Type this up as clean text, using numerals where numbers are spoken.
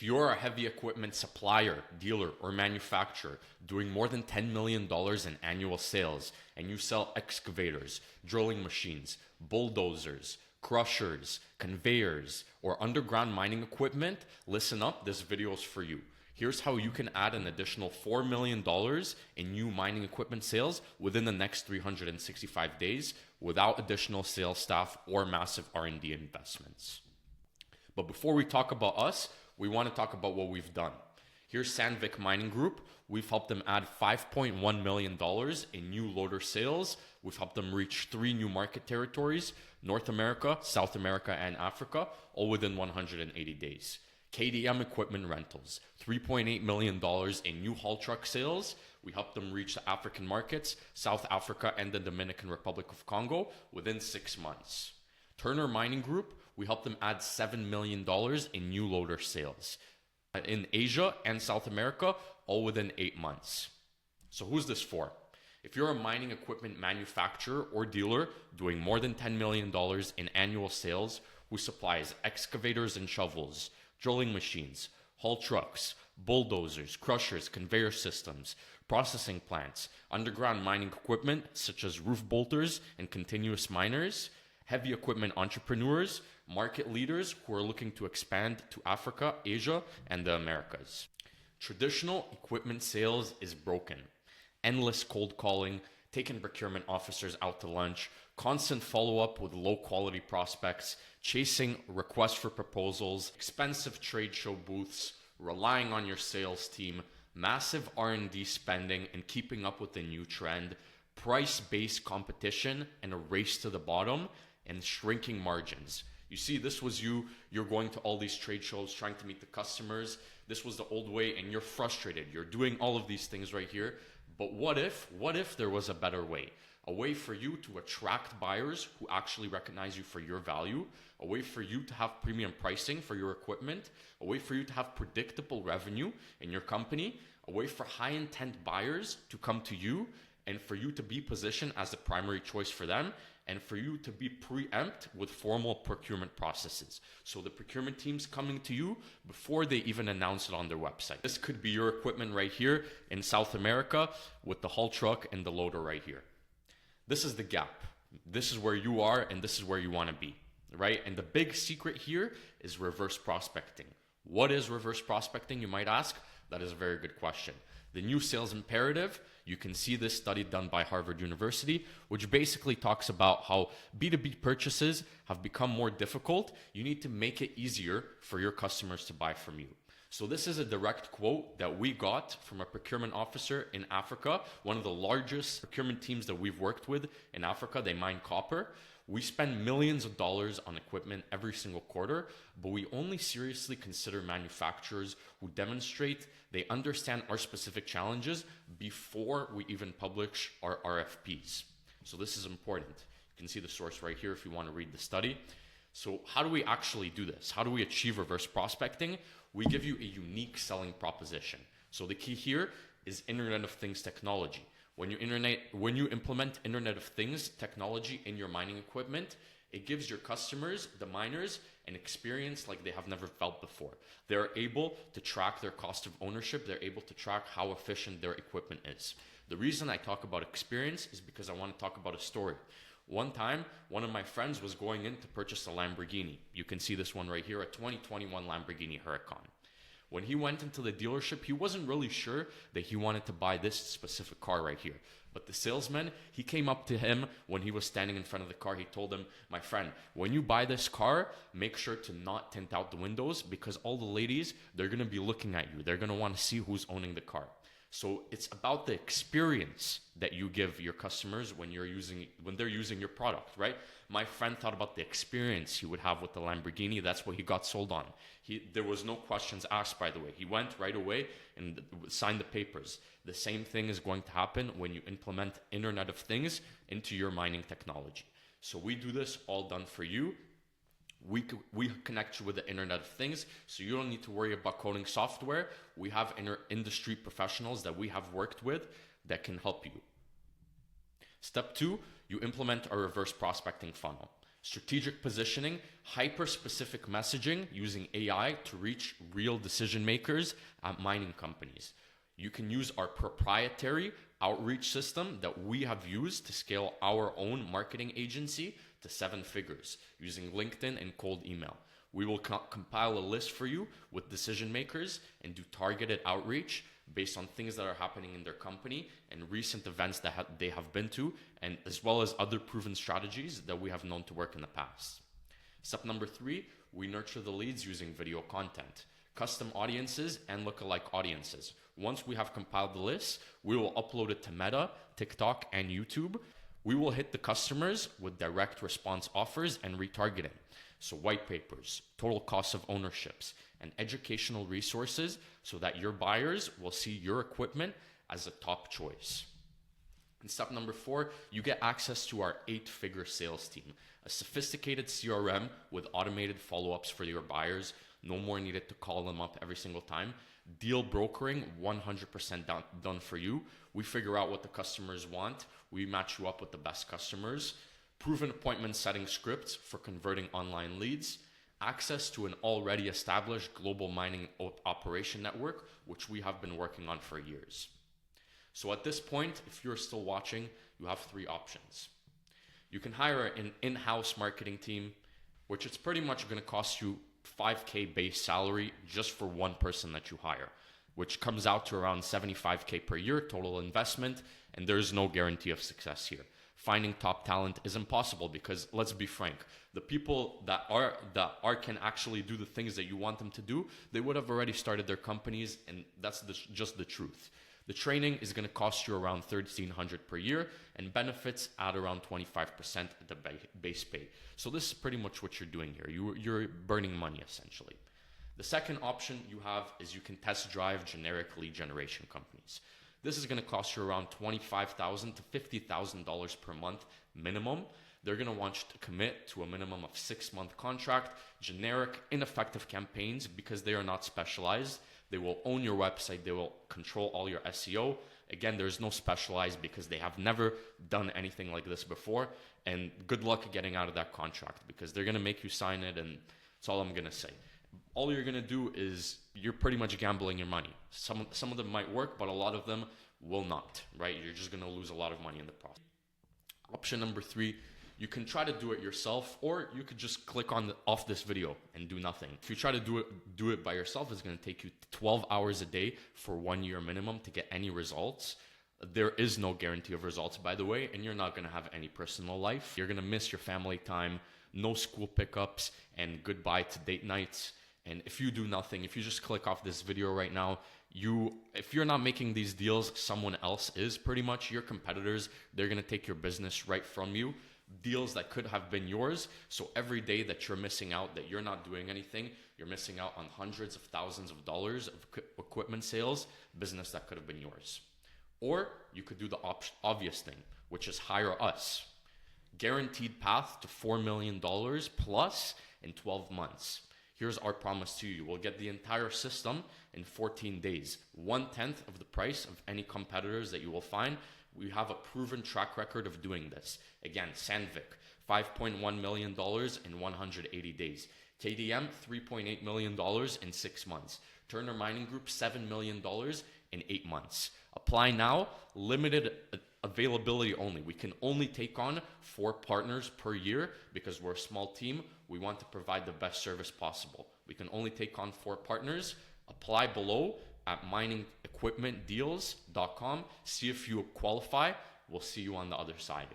If you're a heavy equipment supplier, dealer, or manufacturer doing more than $10 million in annual sales and you sell excavators, drilling machines, bulldozers, crushers, conveyors, or underground mining equipment, listen up, this video is for you. Here's how you can add an additional $4 million in new mining equipment sales within the next 365 days without additional sales staff or massive R&D investments. But before we talk about us, we want to talk about what we've done. Here's Sandvik Mining Group. We've helped them add $5.1 million in new loader sales. We've helped them reach 3 new market territories, North America, South America, and Africa, all within 180 days. KDM Equipment Rentals, $3.8 million in new haul truck sales. We helped them reach the African markets, South Africa, and the Dominican Republic of Congo within 6 months. Turner Mining Group, we helped them add $7 million in new loader sales in Asia and South America, all within 8 months. So who's this for? If you're a mining equipment manufacturer or dealer doing more than $10 million in annual sales, who supplies excavators and shovels, drilling machines, haul trucks, bulldozers, crushers, conveyor systems, processing plants, underground mining equipment such as roof bolters and continuous miners, heavy equipment entrepreneurs, market leaders who are looking to expand to Africa, Asia, and the Americas. Traditional equipment sales is broken. Endless cold calling, taking procurement officers out to lunch, constant follow-up with low-quality prospects, chasing requests for proposals, expensive trade show booths, relying on your sales team, massive R&D spending and keeping up with the new trend, price-based competition and a race to the bottom, and shrinking margins. You see, this was you're going to all these trade shows, trying to meet the customers. This was the old way and you're frustrated. You're doing all of these things right here. But what if there was a better way? A way for you to attract buyers who actually recognize you for your value, a way for you to have premium pricing for your equipment, a way for you to have predictable revenue in your company, a way for high intent buyers to come to you and for you to be positioned as the primary choice for them, and for you to be preempt with formal procurement processes. So the procurement team's coming to you before they even announce it on their website. This could be your equipment right here in South America with the haul truck and the loader right here. This is the gap. This is where you are and this is where you want to be, right? And the big secret here is reverse prospecting. What is reverse prospecting, you might ask? That is a very good question. The new sales imperative, you can see this study done by Harvard University, which basically talks about how B2B purchases have become more difficult. You need to make it easier for your customers to buy from you. So this is a direct quote that we got from a procurement officer in Africa, one of the largest procurement teams that we've worked with in Africa. They mine copper. We spend millions of dollars on equipment every single quarter, but we only seriously consider manufacturers who demonstrate they understand our specific challenges before we even publish our RFPs. So this is important. You can see the source right here if you want to read the study. So how do we actually do this? How do we achieve reverse prospecting? We give you a unique selling proposition. So the key here is Internet of Things technology. When you implement Internet of Things technology in your mining equipment, it gives your customers, the miners, an experience like they have never felt before. They're able to track their cost of ownership. They're able to track how efficient their equipment is. The reason I talk about experience is because I want to talk about a story. One time, one of my friends was going in to purchase a Lamborghini. You can see this one right here, a 2021 Lamborghini Huracan. When he went into the dealership, he wasn't really sure that he wanted to buy this specific car right here. But the salesman, he came up to him when he was standing in front of the car. He told him, my friend, when you buy this car, make sure to not tint out the windows because all the ladies, they're going to be looking at you. They're going to want to see who's owning the car. So it's about the experience that you give your customers when they're using your product, right? My friend thought about the experience he would have with the Lamborghini. That's what he got sold on. There was no questions asked, by the way. He went right away and signed the papers. The same thing is going to happen when you implement Internet of Things into your mining technology. So we do this all done for you. We connect you with the Internet of Things, so you don't need to worry about coding software. We have industry professionals that we have worked with that can help you. Step 2, you implement a reverse prospecting funnel. Strategic positioning, hyper-specific messaging using AI to reach real decision makers at mining companies. You can use our proprietary outreach system that we have used to scale our own marketing agency to 7 figures using LinkedIn and cold email. We will compile a list for you with decision makers and do targeted outreach based on things that are happening in their company and recent events that they have been to, and as well as other proven strategies that we have known to work in the past. Step number 3, we nurture the leads using video content, custom audiences, and lookalike audiences. Once we have compiled the list, we will upload it to Meta, TikTok, and YouTube. We will hit the customers with direct response offers and retargeting. So white papers, total cost of ownerships, and educational resources so that your buyers will see your equipment as a top choice. And step number 4, you get access to our 8-figure sales team, a sophisticated CRM with automated follow-ups for your buyers. No more needed to call them up every single time. Deal brokering 100% done for you. We figure out what the customers want. We match you up with the best customers. Proven appointment setting scripts for converting online leads. Access to an already established global mining operation network, which we have been working on for years. So at this point, if you're still watching, you have 3 options. You can hire an in-house marketing team, which it's pretty much going to cost you $5,000 base salary just for one person that you hire, which comes out to around $75,000 per year total investment, and there's no guarantee of success here. Finding top talent is impossible because, let's be frank, the people that can actually do the things that you want them to do, they would have already started their companies, and that's just the truth. The training is going to cost you around $1,300 per year, and benefits at around 25% of the base pay. So this is pretty much what you're doing here. You're burning money essentially. The second option you have is you can test drive generic lead generation companies. This is going to cost you around $25,000 to $50,000 per month minimum. They're going to want you to commit to a minimum of 6-month contract, generic, ineffective campaigns because they are not specialized. They will own your website. They will control all your SEO. Again, there's no specialized because they have never done anything like this before. And good luck getting out of that contract because they're going to make you sign it, and that's all I'm going to say. All you're going to do is you're pretty much gambling your money. Some of them might work, but a lot of them will not, right? You're just going to lose a lot of money in the process. Option number 3, you can try to do it yourself, or you could just click off this video and do nothing. If you try to do it by yourself, it's going to take you 12 hours a day for 1 year minimum to get any results. There is no guarantee of results, by the way, and you're not going to have any personal life. You're going to miss your family time, no school pickups, and goodbye to date nights. And if you do nothing, if you just click off this video right now, if you're not making these deals, someone else is. Pretty much your competitors, they're going to take your business right from you. Deals that could have been yours. So every day that you're missing out, that you're not doing anything, you're missing out on hundreds of thousands of dollars of equipment sales, business that could have been yours. Or you could do the obvious thing, which is hire us. Guaranteed path to $4 million plus in 12 months. Here's our promise to you. We'll get the entire system in 14 days, 1/10 of the price of any competitors that you will find. We have a proven track record of doing this. Again, Sandvik, $5.1 million in 180 days. KDM, $3.8 million in 6 months. Turner Mining Group, $7 million in 8 months. Apply now, limited availability only. We can only take on 4 partners per year because we're a small team. We want to provide the best service possible. We can only take on 4 partners. Apply below at miningequipmentdeals.com. See if you qualify. We'll see you on the other side.